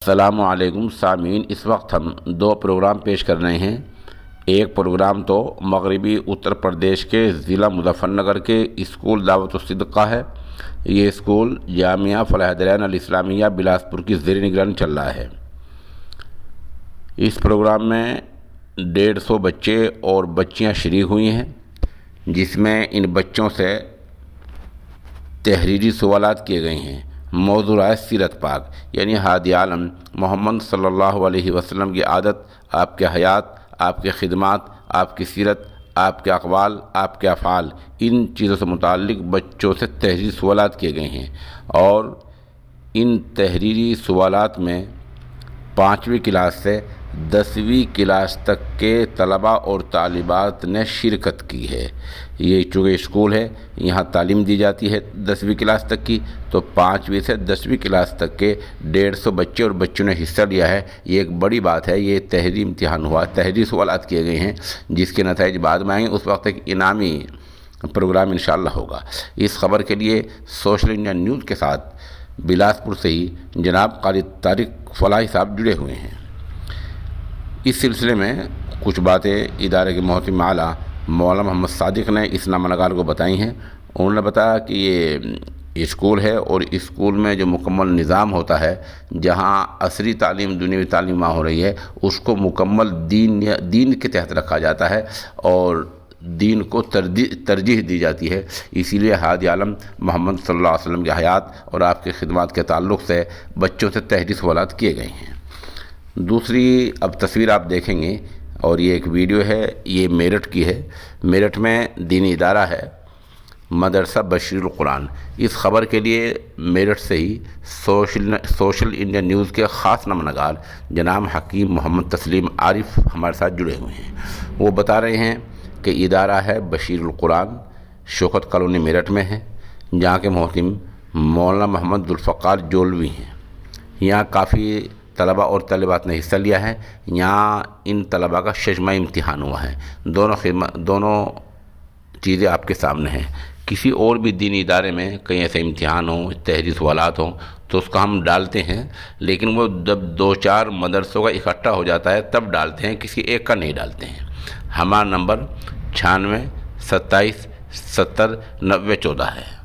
السلام علیکم سامعین، اس وقت ہم دو پروگرام پیش کر رہے ہیں۔ ایک پروگرام تو مغربی اتر پردیش کے ضلع مظفر نگر کے اسکول دعوت الصدقہ ہے۔ یہ اسکول جامعہ فلاح الدین الاسلامیہ بلاسپور کی زیر نگرانی چل رہا ہے۔ اس پروگرام میں 150 بچے اور بچیاں شریک ہوئی ہیں، جس میں ان بچوں سے تحریری سوالات کیے گئے ہیں۔ موضوع ہے سیرت پاک، یعنی ہادی عالم محمد صلی اللہ علیہ وسلم کی عادت، آپ کے حیات، آپ کے خدمات، آپ کی سیرت، آپ کے اقوال، آپ کے افعال، ان چیزوں سے متعلق بچوں سے تحریری سوالات کیے گئے ہیں۔ اور ان تحریری سوالات میں 5ویں کلاس سے 10ویں کلاس تک کے طلباء اور طالبات نے شرکت کی ہے۔ یہ چونکہ اسکول ہے، یہاں تعلیم دی جاتی ہے 10ویں کلاس تک کی، تو 5ویں سے 10ویں کلاس تک کے 150 بچے اور بچوں نے حصہ لیا ہے۔ یہ ایک بڑی بات ہے۔ یہ تحریری امتحان ہوا، تحریری سوالات کیے گئے ہیں، جس کے نتائج بعد میں آئیں گے۔ اس وقت ایک انعامی پروگرام انشاءاللہ ہوگا۔ اس خبر کے لیے سوشل انڈیا نیوز کے ساتھ بلاسپور سے ہی جناب قاری طارق فلاحی صاحب جڑے ہوئے ہیں۔ اس سلسلے میں کچھ باتیں ادارے کے محترم اعلیٰ مولانا محمد صادق نے اس نامہ نگار کو بتائی ہیں۔ انہوں نے بتایا کہ یہ اسکول ہے اور اسکول میں جو مکمل نظام ہوتا ہے، جہاں عصری تعلیم دنیاوی تعلیم وہاں ہو رہی ہے، اس کو مکمل دین کے تحت رکھا جاتا ہے اور دین کو ترجیح دی جاتی ہے۔ اسی لیے ہادی عالم محمد صلی اللہ علیہ وسلم کی حیات اور آپ کے خدمات کے تعلق سے بچوں سے تحریری سوالات کیے گئے ہیں۔ دوسری اب تصویر آپ دیکھیں گے، اور یہ ایک ویڈیو ہے، یہ میرٹھ کی ہے۔ میرٹھ میں دینی ادارہ ہے مدرسہ بشیر القرآن۔ اس خبر کے لیے میرٹھ سے ہی سوشل انڈیا نیوز کے خاص نامہ نگار جناب حکیم محمد تسلیم عارف ہمارے ساتھ جڑے ہوئے ہیں۔ وہ بتا رہے ہیں کہ ادارہ ہے بشیر القرآن، شوکت کالونی میرٹھ میں ہے، جہاں کے محتم مولانا محمد ذوالفقار جولوی ہیں۔ یہاں کافی طلباء اور طالبات نے حصہ لیا ہے۔ یہاں ان طلباء کا ششماہی امتحان ہوا ہے۔ دونوں چیزیں آپ کے سامنے ہیں۔ کسی اور بھی دینی ادارے میں کہیں ایسے امتحان ہوں، تحریری سوالات ہوں، تو اس کا ہم ڈالتے ہیں، لیکن وہ جب 2-4 مدرسوں کا اکٹھا ہو جاتا ہے تب ڈالتے ہیں، کسی ایک کا نہیں ڈالتے ہیں۔ ہمارا نمبر 96 27 70 90 14 ہے۔